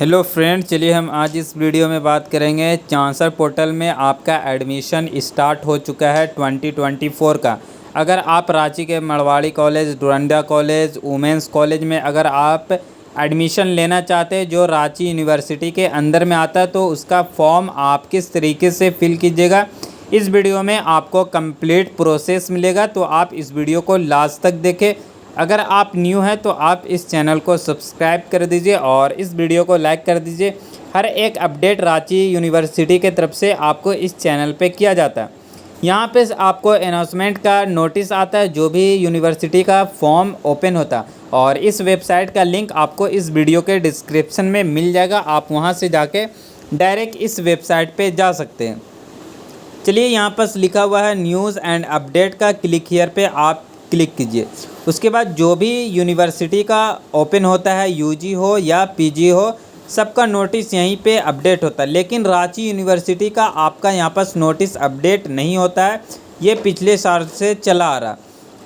Hello friend, चलिए हम आज इस वीडियो में बात करेंगे चांसर पोर्टल में आपका एडमिशन स्टार्ट हो चुका है 2024 का। अगर आप रांची के Marwari college, Doranda college, women's college में अगर आप एडमिशन लेना चाहते हैं जो रांची यूनिवर्सिटी के अंदर में आता है, तो उसका फॉर्म आप किस तरीके से फिल कीजिएगा इस वीडियो में आपको कंप्लीट प्रोसेस मिलेगा। तो आप इस वीडियो को लास्ट तक देखें। अगर आप न्यू हैं तो आप इस चैनल को सब्सक्राइब कर दीजिए और इस वीडियो को लाइक कर दीजिए। हर एक अपडेट रांची यूनिवर्सिटी के तरफ से आपको इस चैनल पे किया जाता है। यहाँ पे आपको अनाउंसमेंट का नोटिस आता है जो भी यूनिवर्सिटी का फॉर्म ओपन होता है, और इस वेबसाइट का लिंक आपको इस वीडियो के डिस्क्रिप्शन में मिल जाएगा। आप वहाँ से जाके डायरेक्ट इस वेबसाइट पर जा सकते हैं। चलिए, यहाँ पर लिखा हुआ है न्यूज़ एंड अपडेट का, क्लिक हियर पे आप क्लिक कीजिए। उसके बाद जो भी यूनिवर्सिटी का ओपन होता है, यूजी हो या पीजी हो, सबका नोटिस यहीं पे अपडेट होता है। लेकिन रांची यूनिवर्सिटी का आपका यहाँ पर नोटिस अपडेट नहीं होता है, ये पिछले साल से चला आ रहा।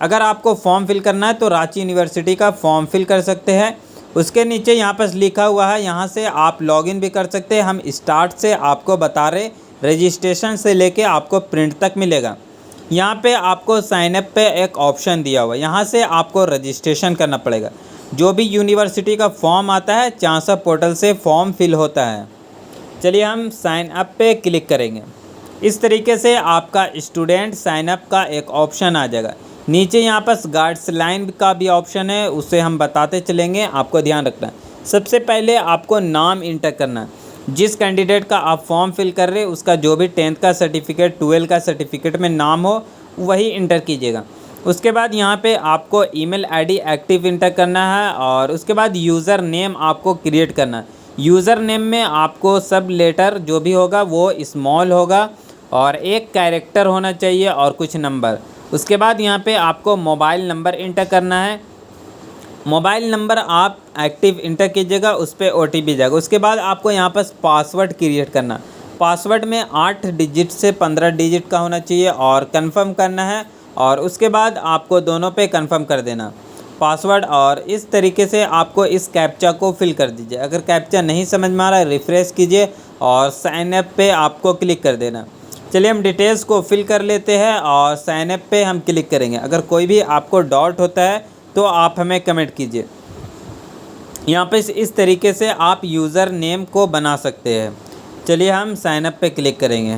अगर आपको फॉर्म फिल करना है तो रांची यूनिवर्सिटी का फॉर्म फिल कर सकते हैं। उसके नीचे यहाँ पर लिखा हुआ है, यहाँ से आप लॉगिन भी कर सकते हैं। हम स्टार्ट से आपको बता रहे, रजिस्ट्रेशन से लेके आपको प्रिंट तक मिलेगा। यहाँ पे आपको साइन अप पे एक ऑप्शन दिया हुआ है, यहाँ से आपको रजिस्ट्रेशन करना पड़ेगा। जो भी यूनिवर्सिटी का फॉर्म आता है चांसर पोर्टल से फॉर्म फिल होता है। चलिए, हम साइन अप पे क्लिक करेंगे। इस तरीके से आपका स्टूडेंट साइन अप का एक ऑप्शन आ जाएगा। नीचे यहाँ पर गाइड्सलाइन का भी ऑप्शन है, उसे हम बताते चलेंगे, आपको ध्यान रखना है। सबसे पहले आपको नाम इंटर करना है। जिस कैंडिडेट का आप फॉर्म फिल कर रहे हैं उसका जो भी 10th का सर्टिफिकेट, 12 का सर्टिफिकेट में नाम हो वही इंटर कीजिएगा। उसके बाद यहाँ पे आपको ईमेल आईडी एक्टिव इंटर करना है, और उसके बाद यूज़र नेम आपको क्रिएट करना है। यूज़र नेम में आपको सब लेटर जो भी होगा वो स्मॉल होगा, और एक कैरेक्टर होना चाहिए और कुछ नंबर। उसके बाद यहाँ पे आपको मोबाइल नंबर इंटर करना है। मोबाइल नंबर आप एक्टिव इंटर कीजिएगा, उस पर OTP जाएगा। उसके बाद आपको यहाँ पर पासवर्ड क्रिएट करना। पासवर्ड में 8 डिजिट से 15 डिजिट का होना चाहिए और कंफर्म करना है। और उसके बाद आपको दोनों पे कंफर्म कर देना पासवर्ड, और इस तरीके से आपको इस कैप्चा को फिल कर दीजिए। अगर कैप्चा नहीं समझ में आ रहा है, रिफ़्रेश कीजिए और साइन अप पे आपको क्लिक कर देना। चलिए, हम डिटेल्स को फिल कर लेते हैं और साइन अप पे हम क्लिक करेंगे। अगर कोई भी आपको डाउट होता है तो आप हमें कमेंट कीजिए। यहाँ पे इस तरीके से आप यूज़र नेम को बना सकते हैं। चलिए, हम साइन अप पे क्लिक करेंगे।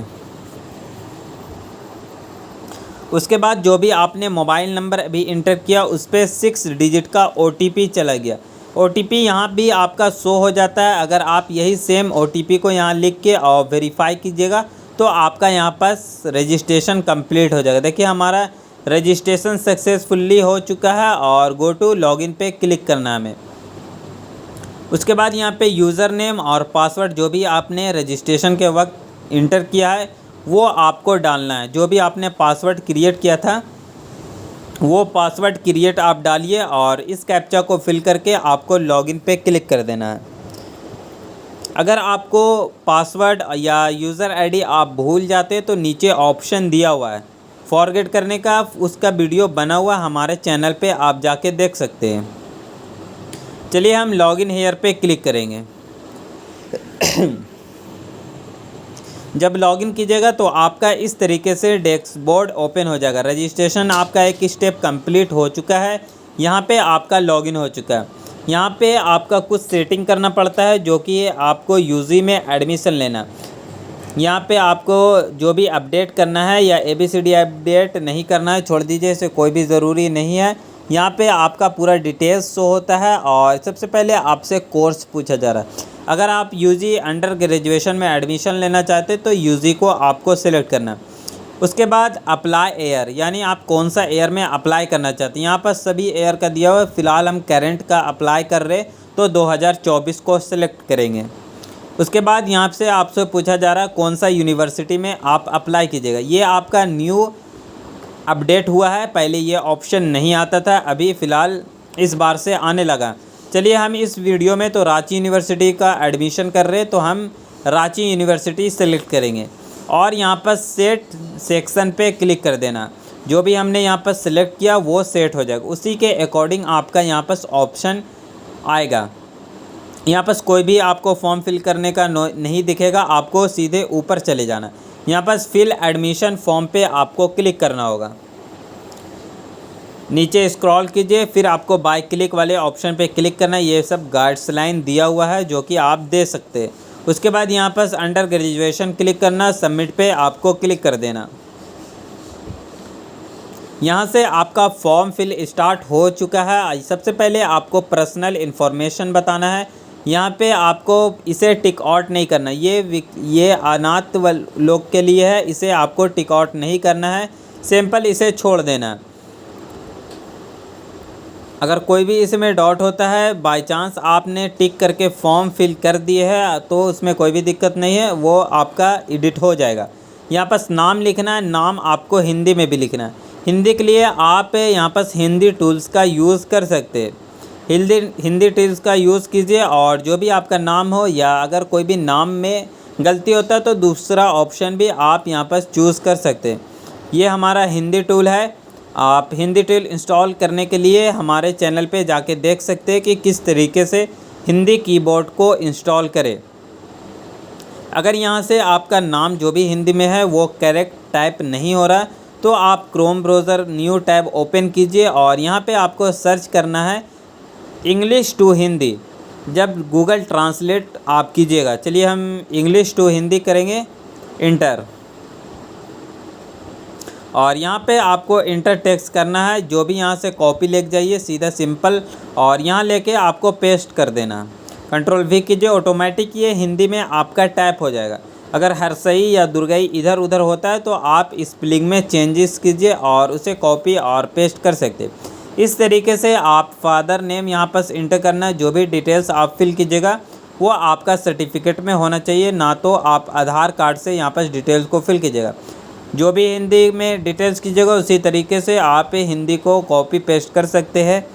उसके बाद जो भी आपने मोबाइल नंबर अभी इंटर किया उस पर 6 डिजिट का OTP चला गया। OTP यहाँ भी आपका शो हो जाता है। अगर आप यही सेम OTP को यहाँ लिख के और वेरीफाई कीजिएगा तो आपका यहाँ पास रजिस्ट्रेशन कंप्लीट हो जाएगा। देखिए, हमारा रजिस्ट्रेशन सक्सेसफुली हो चुका है और गो टू लॉगिन पे क्लिक करना है हमें। उसके बाद यहाँ पे यूज़र नेम और पासवर्ड जो भी आपने रजिस्ट्रेशन के वक्त इंटर किया है वो आपको डालना है। जो भी आपने पासवर्ड क्रिएट किया था वो पासवर्ड क्रिएट आप डालिए, और इस कैप्चा को फिल करके आपको लॉगिन पे क्लिक कर देना है। अगर आपको पासवर्ड या यूज़र आईडी आप भूल जाते हैं तो नीचे ऑप्शन दिया हुआ है फॉरगेट करने का, उसका वीडियो बना हुआ हमारे चैनल पे आप जाके देख सकते हैं। चलिए, हम लॉगिन हेयर पे क्लिक करेंगे। जब लॉगिन कीजिएगा तो आपका इस तरीके से डैशबोर्ड ओपन हो जाएगा। रजिस्ट्रेशन आपका एक स्टेप कंप्लीट हो चुका है। यहाँ पे आपका लॉगिन हो चुका है। यहाँ पे आपका कुछ सेटिंग करना पड़ता है, जो कि आपको यूजी में एडमिशन लेना। यहाँ पे आपको जो भी अपडेट करना है या ABCD अपडेट नहीं करना है, छोड़ दीजिए, इसे कोई भी ज़रूरी नहीं है। यहाँ पे आपका पूरा डिटेल्स शो होता है, और सबसे पहले आपसे कोर्स पूछा जा रहा है। अगर आप UG अंडर ग्रेजुएशन में एडमिशन लेना चाहते हैं तो UG को आपको सिलेक्ट करना है। उसके बाद अप्लाई एयर, यानी आप कौन सा एयर में अप्लाई करना चाहते हैं। यहाँ पर सभी एयर का दिया हुआ है। फ़िलहाल हम करेंट का अप्लाई कर रहे तो 2024 को सिलेक्ट करेंगे। उसके बाद यहाँ से आपसे पूछा जा रहा है कौन सा यूनिवर्सिटी में आप अप्लाई कीजिएगा। ये आपका न्यू अपडेट हुआ है, पहले ये ऑप्शन नहीं आता था, अभी फ़िलहाल इस बार से आने लगा। चलिए, हम इस वीडियो में तो रांची यूनिवर्सिटी का एडमिशन कर रहे हैं तो हम रांची यूनिवर्सिटी सेलेक्ट करेंगे, और यहाँ पर सेट सेक्शन पे क्लिक कर देना। जो भी हमने यहाँ पर सिलेक्ट किया वो सेट हो जाएगा, उसी के अकॉर्डिंग आपका यहाँ पर ऑप्शन आएगा। यहाँ पर कोई भी आपको फॉर्म फिल करने का नहीं दिखेगा, आपको सीधे ऊपर चले जाना। यहाँ पर फिल एडमिशन फॉर्म पे आपको क्लिक करना होगा। नीचे स्क्रॉल कीजिए, फिर आपको बाय क्लिक वाले ऑप्शन पे क्लिक करना है। ये सब गाइड्सलाइन दिया हुआ है जो कि आप दे सकते हैं। उसके बाद यहाँ पर अंडर ग्रेजुएशन क्लिक करना, सबमिट पे आपको क्लिक कर देना। यहाँ से आपका फॉर्म फिल स्टार्ट हो चुका है। सबसे पहले आपको पर्सनल इन्फॉर्मेशन बताना है। यहाँ पे आपको इसे टिक आउट नहीं करना, ये अनाथ लोग के लिए है, इसे आपको टिक आउट नहीं करना है, सिंपल इसे छोड़ देना। अगर कोई भी इसमें डाउट होता है, बाय चांस आपने टिक करके फॉर्म फिल कर दिए है तो उसमें कोई भी दिक्कत नहीं है, वो आपका एडिट हो जाएगा। यहाँ पर नाम लिखना है, नाम आपको हिंदी में भी लिखना है। हिंदी के लिए आप यहाँ पर हिंदी टूल्स का यूज़ कर सकते हैं। हिंदी टूल्स का यूज़ कीजिए, और जो भी आपका नाम हो या अगर कोई भी नाम में गलती होता है तो दूसरा ऑप्शन भी आप यहाँ पर चूज़ कर सकते हैं। ये हमारा हिंदी टूल है। आप हिंदी टूल इंस्टॉल करने के लिए हमारे चैनल पे जाके देख सकते हैं कि किस तरीके से हिंदी कीबोर्ड को इंस्टॉल करें। अगर यहाँ से आपका नाम जो भी हिंदी में है वो करेक्ट टाइप नहीं हो रहा, तो आप Chrome browser new tab open कीजिए और यहाँ पे आपको सर्च करना है इंग्लिश टू हिंदी। जब गूगल ट्रांसलेट आप कीजिएगा, चलिए हम इंग्लिश टू हिंदी करेंगे, इंटर, और यहाँ पे आपको इंटर टेक्स्ट करना है। जो भी यहाँ से कॉपी लेके जाइए सीधा सिंपल, और यहाँ लेके आपको पेस्ट कर देना। कंट्रोल V कीजिए, ऑटोमेटिक ये हिंदी में आपका टाइप हो जाएगा। अगर हरसई या दुर्गई इधर उधर होता है तो आप स्पेलिंग में चेंजेस कीजिए और उसे कॉपी और पेस्ट कर सकते हैं। इस तरीके से आप फादर नेम यहाँ पर इंटर करना है। जो भी डिटेल्स आप फिल कीजिएगा वो आपका सर्टिफिकेट में होना चाहिए, ना तो आप आधार कार्ड से यहाँ पर डिटेल्स को फिल कीजिएगा। जो भी हिंदी में डिटेल्स कीजिएगा उसी तरीके से आप हिंदी को कॉपी पेस्ट कर सकते हैं।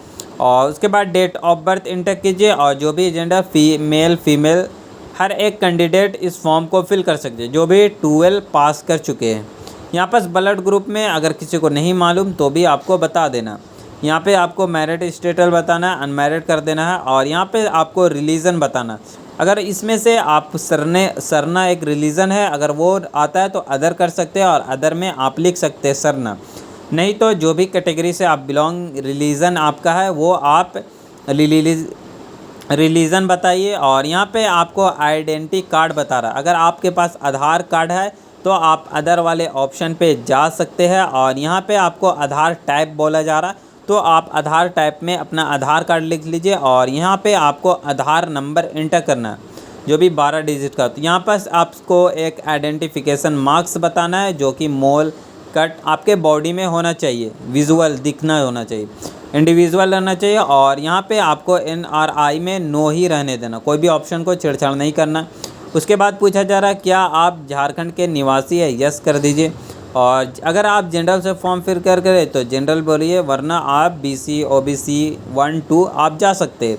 और उसके बाद डेट ऑफ बर्थ इंटर कीजिए, और जो भी जेंडर मेल फीमेल हर एक कैंडिडेट इस फॉर्म को फिल कर सकते हैं जो भी 12 पास कर चुके हैं। यहाँ पर ब्लड ग्रुप में अगर किसी को नहीं मालूम तो भी आपको बता देना। यहाँ पे आपको मैरिड स्टेटस बताना है, अनमैरिड कर देना है, और यहाँ पे आपको रिलीजन बताना। अगर इसमें से आप सरना एक रिलीजन है, अगर वो आता है तो अदर कर सकते हैं, और अदर में आप लिख सकते हैं सरना। नहीं तो जो भी कैटेगरी से आप बिलोंग रिलीजन आपका है वो आप रिलीजन बताइए। और यहाँ पे आपको आइडेंटिटी कार्ड बता रहा है। अगर आपके पास आधार कार्ड है तो आप अदर वाले ऑप्शन पे जा सकते हैं, और यहाँ पे आपको आधार टाइप बोला जा रहा है तो आप आधार टाइप में अपना आधार कार्ड लिख लीजिए, और यहाँ पे आपको आधार नंबर इंटर करना है जो भी 12 डिजिट का। तो यहाँ पर आपको एक आइडेंटिफिकेशन मार्क्स बताना है जो कि मोल कट आपके बॉडी में होना चाहिए, विजुअल दिखना होना चाहिए, इंडिविजुअल रहना चाहिए। और यहाँ पे आपको NRI में नो ही रहने देना, कोई भी ऑप्शन को छेड़छाड़ नहीं करना। उसके बाद पूछा जा रहा है क्या आप झारखंड के निवासी है, यस कर दीजिए। और अगर आप जनरल से फॉर्म फिल कर करें तो जनरल बोलिए, वरना आप BC OBC 1 2 आप जा सकते हैं।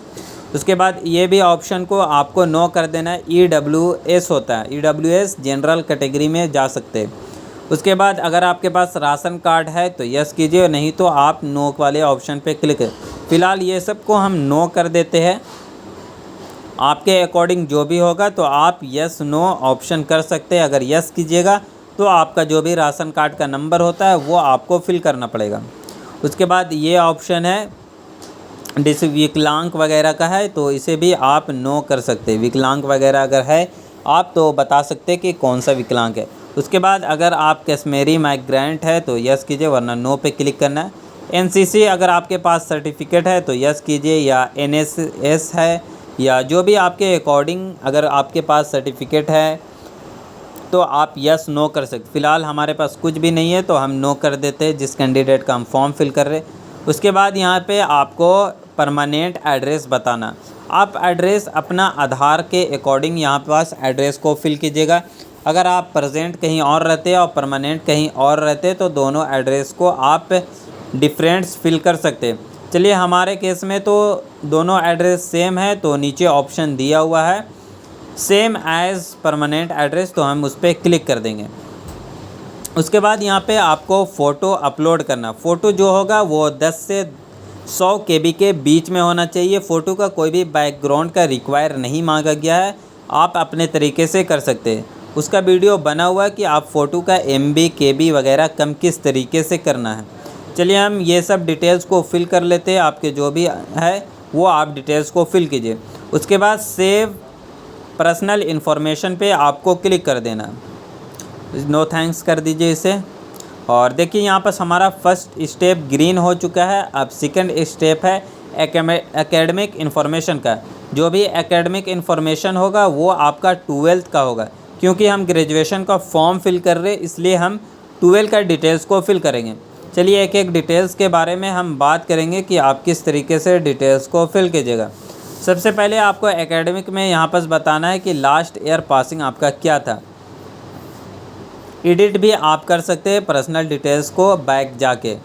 उसके बाद ये भी ऑप्शन को आपको नो कर देना है। EWS होता है, EWS जनरल कैटेगरी में जा सकते हैं। उसके बाद अगर आपके पास राशन कार्ड है तो यस कीजिए, नहीं तो आप नो वाले ऑप्शन पे क्लिक करें। फ़िलहाल ये सब को हम नो कर देते हैं। आपके अकॉर्डिंग जो भी होगा तो आप यस नो ऑप्शन कर सकते हैं। अगर यस कीजिएगा तो आपका जो भी राशन कार्ड का नंबर होता है वो आपको फिल करना पड़ेगा। उसके बाद ये ऑप्शन है विकलांग वगैरह का है तो इसे भी आप नो कर सकते हैं। विकलांग वगैरह अगर है आप तो बता सकते हैं कि कौन सा विकलांग है। उसके बाद अगर आप कश्मीरी माइग्रेंट है तो यस कीजिए, वरना नो पे क्लिक करना है। NCC अगर आपके पास सर्टिफिकेट है तो यस कीजिए, या NSS है, या जो भी आपके अकॉर्डिंग अगर आपके पास सर्टिफिकेट है तो आप यस नो कर सकते। फ़िलहाल हमारे पास कुछ भी नहीं है तो हम नो कर देते हैं जिस कैंडिडेट का हम फॉर्म फिल कर रहे। उसके बाद यहाँ पे आपको परमानेंट एड्रेस बताना। आप एड्रेस अपना आधार के अकॉर्डिंग यहाँ पास एड्रेस को फिल कीजिएगा। अगर आप प्रेजेंट कहीं और रहते हैं और परमानेंट कहीं और रहते हैं तो दोनों एड्रेस को आप डिफरेंस फिल कर सकते हैं। चलिए हमारे केस में तो दोनों एड्रेस सेम है तो नीचे ऑप्शन दिया हुआ है सेम एज़ परमानेंट एड्रेस, तो हम उस पर क्लिक कर देंगे। उसके बाद यहाँ पे आपको फ़ोटो अपलोड करना। फ़ोटो जो होगा वो 100 KB के बीच में होना चाहिए। फ़ोटो का कोई भी बैकग्राउंड का रिक्वायर नहीं मांगा गया है, आप अपने तरीके से कर सकते हैं। उसका वीडियो बना हुआ है कि आप फ़ोटो का MB KB वगैरह कम किस तरीके से करना है। चलिए हम ये सब डिटेल्स को फिल कर लेते हैं। आपके जो भी है वो आप डिटेल्स को फिल कीजिए। उसके बाद सेव पर्सनल इन्फॉर्मेशन पे आपको क्लिक कर देना, नो थैंक्स कर दीजिए इसे। और देखिए यहाँ पर हमारा फर्स्ट स्टेप ग्रीन हो चुका है। अब सेकंड स्टेप है एकेडमिक इन्फॉर्मेशन का। जो भी एकेडमिक इन्फॉर्मेशन होगा वो आपका 12th का होगा, क्योंकि हम ग्रेजुएशन का फॉर्म फिल कर रहे हैं इसलिए हम 12 का डिटेल्स को फिल करेंगे। चलिए एक एक डिटेल्स के बारे में हम बात करेंगे कि आप किस तरीके से डिटेल्स को फिल कीजिएगा। सबसे पहले आपको एकेडमिक में यहाँ पर बताना है कि लास्ट ईयर पासिंग आपका क्या था। एडिट भी आप कर सकते हैं पर्सनल डिटेल्स को बैक जाके।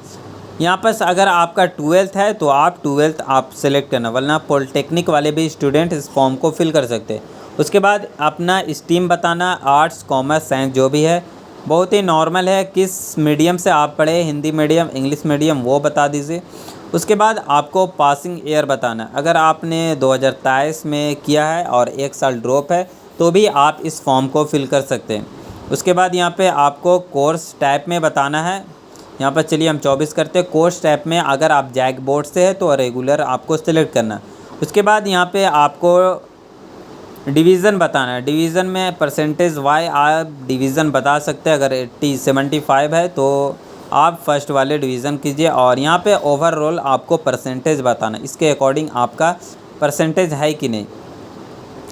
यहाँ पर अगर आपका 12th है तो आप 12th आप सेलेक्ट करना, वरना पॉलिटेक्निक वाले भी स्टूडेंट इस फॉर्म को फिल कर सकते हैं। उसके बाद अपना स्ट्रीम बताना, आर्ट्स कॉमर्स साइंस जो भी है, बहुत ही नॉर्मल है। किस मीडियम से आप पढ़े, हिंदी मीडियम इंग्लिश मीडियम, वो बता दीजिए। उसके बाद आपको पासिंग ईयर बताना। अगर आपने 2023 में किया है और 1 साल ड्रॉप है तो भी आप इस फॉर्म को फिल कर सकते हैं। उसके बाद यहाँ पे आपको कोर्स टाइप में बताना है। यहाँ पर चलिए हम 24 करते हैं। कोर्स टाइप में अगर आप जैक बोर्ड से है तो रेगुलर आपको सिलेक्ट करना। उसके बाद यहाँ पे आपको डिवीज़न बताना है। डिवीज़न में परसेंटेज वाई आप डिवीज़न बता सकते हैं। अगर 75 है तो आप फर्स्ट वाले डिवीज़न कीजिए। और यहाँ पे ओवरऑल आपको परसेंटेज बताना, इसके अकॉर्डिंग आपका परसेंटेज है कि नहीं,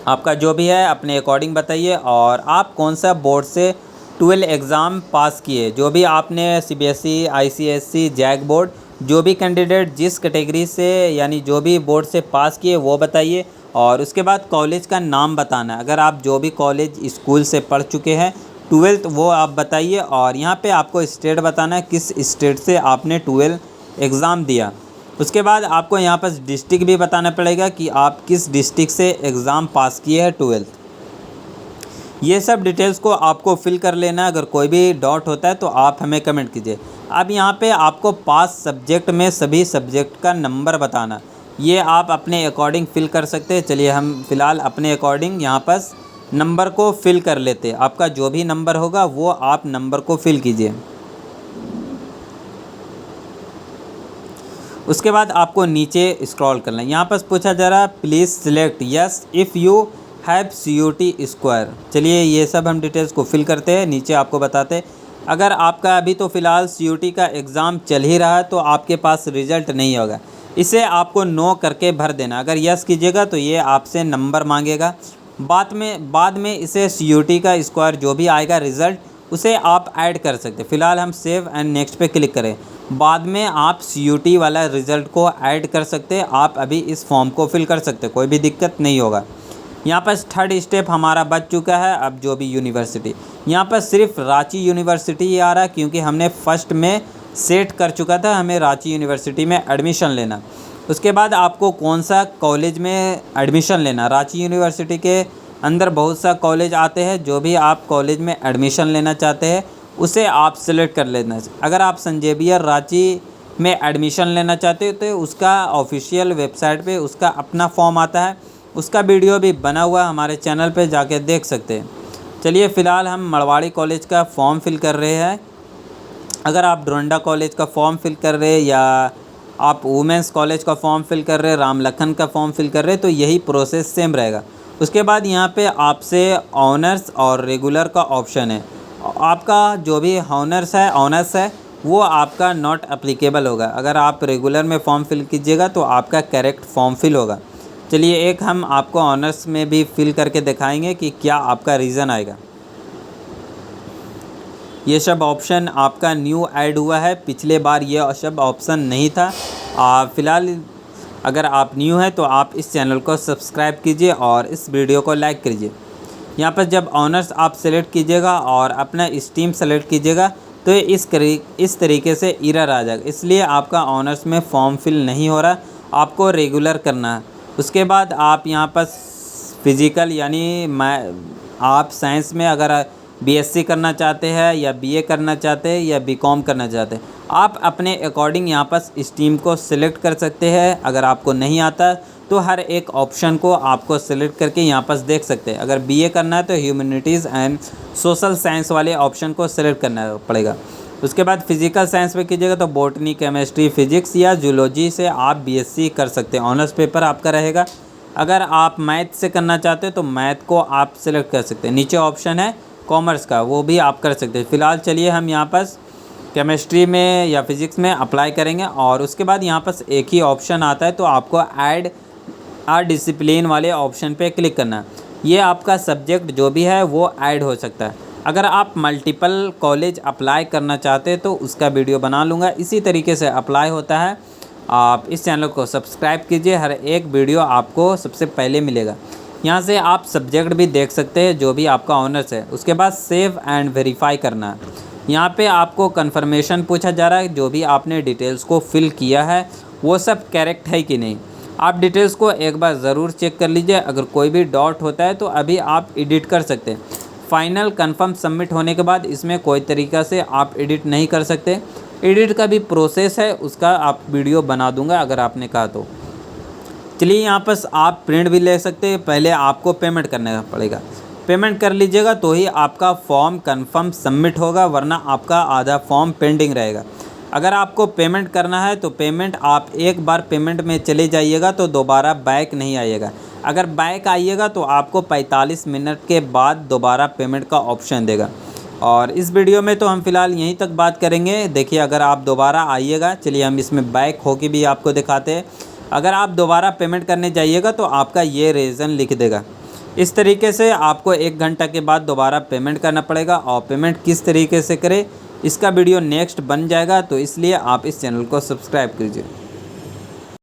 आपका जो भी है अपने अकॉर्डिंग बताइए। और आप कौन सा बोर्ड से 12 एग्ज़ाम पास किए, जो भी आपने CBSE ICSE जैक बोर्ड, जो भी कैंडिडेट जिस कैटेगरी से यानी जो भी बोर्ड से पास किए वो बताइए। और उसके बाद कॉलेज का नाम बताना है। अगर आप जो भी कॉलेज स्कूल से पढ़ चुके हैं 12th वो आप बताइए। और यहाँ पे आपको स्टेट बताना है, किस स्टेट से आपने 12 एग्ज़ाम दिया। उसके बाद आपको यहाँ पर डिस्ट्रिक्ट भी बताना पड़ेगा कि आप किस डिस्ट्रिक्ट से एग्ज़ाम पास किए हैं 12th। ये सब डिटेल्स को आपको फिल कर लेना है। अगर कोई भी डाउट होता है तो आप हमें कमेंट कीजिए। अब यहाँ पे आपको 5 सब्जेक्ट में सभी सब्जेक्ट का नंबर बताना, ये आप अपने अकॉर्डिंग फिल कर सकते हैं। चलिए हम फ़िलहाल अपने अकॉर्डिंग यहाँ पर नंबर को फिल कर लेते हैं। आपका जो भी नंबर होगा वो आप नंबर को फिल कीजिए। उसके बाद आपको नीचे स्क्रॉल करना है। यहाँ पर पूछा जा रहा है please select yes if you have CUT square. चलिए ये सब हम डिटेल्स को फिल करते हैं। नीचे आपको बताते हैं, अगर आपका अभी तो फ़िलहाल CUT का एग्ज़ाम चल ही रहा है तो आपके पास रिज़ल्ट नहीं होगा, इसे आपको नो करके भर देना। अगर यस कीजिएगा तो ये आपसे नंबर मांगेगा। बाद में इसे CUT का स्क्वायर जो भी आएगा रिज़ल्ट उसे आप ऐड कर सकते हैं। फ़िलहाल हम सेव एंड नेक्स्ट पे क्लिक करें। बाद में आप CUT वाला रिज़ल्ट को ऐड कर सकते हैं। आप अभी इस फॉर्म को फिल कर सकते हैं, कोई भी दिक्कत नहीं होगा। यहाँ पर थर्ड स्टेप हमारा बच चुका है। अब जो भी यूनिवर्सिटी, यहाँ पर सिर्फ रांची यूनिवर्सिटी ही आ रहा है, क्योंकि हमने फर्स्ट में सेट कर चुका था हमें रांची यूनिवर्सिटी में एडमिशन लेना। उसके बाद आपको कौन सा कॉलेज में एडमिशन लेना, रांची यूनिवर्सिटी के अंदर बहुत सा कॉलेज आते हैं। जो भी आप कॉलेज में एडमिशन लेना चाहते हैं उसे आप सेलेक्ट कर लेना। अगर आप सेंट जेवियर रांची में एडमिशन लेना चाहते हो तो उसका ऑफिशियल वेबसाइट पे उसका अपना फॉर्म आता है, उसका वीडियो भी बना हुआ है, हमारे चैनल पे जाके देख सकते हैं। चलिए फ़िलहाल हम मड़वाड़ी कॉलेज का फॉर्म फिल कर रहे हैं। अगर आप डोरंडा कॉलेज का फॉर्म फिल कर रहे हैं या आप वुमेंस कॉलेज का फॉर्म फिल कर रहे हैं, राम लखन का फॉर्म फिल कर रहे हैं, तो यही प्रोसेस सेम रहेगा। उसके बाद यहाँ पे आपसे ऑनर्स और रेगुलर का ऑप्शन है। आपका जो भी ऑनर्स है वो आपका नॉट एप्लीकेबल होगा। अगर आप रेगुलर में फॉर्म फिल कीजिएगा तो आपका करेक्ट फॉर्म फिल होगा। चलिए एक हम आपको ऑनर्स में भी फिल करके दिखाएंगे कि क्या आपका रीज़न आएगा। ये सब ऑप्शन आपका न्यू ऐड हुआ है, पिछले बार ये सब ऑप्शन नहीं था। फ़िलहाल अगर आप न्यू हैं तो आप इस चैनल को सब्सक्राइब कीजिए और इस वीडियो को लाइक कीजिए। यहाँ पर जब ऑनर्स आप सेलेक्ट कीजिएगा और अपना स्ट्रीम सेलेक्ट कीजिएगा तो इस तरीके से एरर आ जाएगा, इसलिए आपका ऑनर्स में फॉर्म फिल नहीं हो रहा, आपको रेगुलर करना है। उसके बाद आप यहाँ पर फिज़िकल यानी आप साइंस में अगर BSc करना चाहते हैं या BA करना चाहते हैं या BCom करना चाहते हैं, आप अपने अकॉर्डिंग यहाँ पर स्ट्रीम को सिलेक्ट कर सकते हैं। अगर आपको नहीं आता तो हर एक ऑप्शन को आपको सिलेक्ट करके यहाँ पर देख सकते हैं। अगर बीए करना है तो ह्यूमैनिटीज़ एंड सोशल साइंस वाले ऑप्शन को सिलेक्ट करना पड़ेगा। उसके बाद फिजिकल साइंस में कीजिएगा तो बॉटनी, केमिस्ट्री, फिजिक्स या जूलॉजी से आप बीएससी कर सकते हैं। ऑनर्स पेपर आपका रहेगा। अगर आप मैथ से करना चाहते हैं तो मैथ को आप सिलेक्ट कर सकते हैं। नीचे ऑप्शन है कॉमर्स का, वो भी आप कर सकते हैं। फ़िलहाल चलिए हम यहाँ पर केमिस्ट्री में या फिज़िक्स में अप्लाई करेंगे और उसके बाद यहाँ पर एक ही ऑप्शन आता है तो आपको ऐड डिसिप्लिन वाले ऑप्शन पे क्लिक करना है। ये आपका सब्जेक्ट जो भी है वो ऐड हो सकता है। अगर आप मल्टीपल कॉलेज अप्लाई करना चाहते हैं तो उसका वीडियो बना लूँगा। इसी तरीके से अप्लाई होता है। आप इस चैनल को सब्सक्राइब कीजिए, हर एक वीडियो आपको सबसे पहले मिलेगा। यहाँ से आप सब्जेक्ट भी देख सकते हैं जो भी आपका ऑनर्स है। उसके बाद सेव एंड वेरीफाई करना है। यहाँ पे आपको कन्फर्मेशन पूछा जा रहा है, जो भी आपने डिटेल्स को फिल किया है वो सब करेक्ट है कि नहीं। आप डिटेल्स को एक बार ज़रूर चेक कर लीजिए। अगर कोई भी डाउट होता है तो अभी आप एडिट कर सकते हैं। फाइनल कंफर्म सबमिट होने के बाद इसमें कोई तरीक़ा से आप एडिट नहीं कर सकते। एडिट का भी प्रोसेस है, उसका आप वीडियो बना दूंगा अगर आपने कहा तो। चलिए यहाँ पर आप प्रिंट भी ले सकते हैं। पहले आपको पेमेंट करना पड़ेगा। पेमेंट कर लीजिएगा तो ही आपका फॉर्म कंफर्म सबमिट होगा, वरना आपका आधा फॉर्म पेंडिंग रहेगा। अगर आपको पेमेंट करना है तो पेमेंट आप एक बार पेमेंट में चले जाइएगा तो दोबारा बैक नहीं आइएगा। अगर बैक आइएगा तो आपको 45 मिनट के बाद दोबारा पेमेंट का ऑप्शन देगा। और इस वीडियो में तो हम फ़िलहाल यहीं तक बात करेंगे। देखिए अगर आप दोबारा आइएगा, चलिए हम इसमें बैक होके भी आपको दिखाते हैं। अगर आप दोबारा पेमेंट करने जाइएगा तो आपका ये रीज़न लिख देगा। इस तरीके से आपको 1 घंटा के बाद दोबारा पेमेंट करना पड़ेगा। और पेमेंट किस तरीके से करें इसका वीडियो नेक्स्ट बन जाएगा, तो इसलिए आप इस चैनल को सब्सक्राइब कीजिए।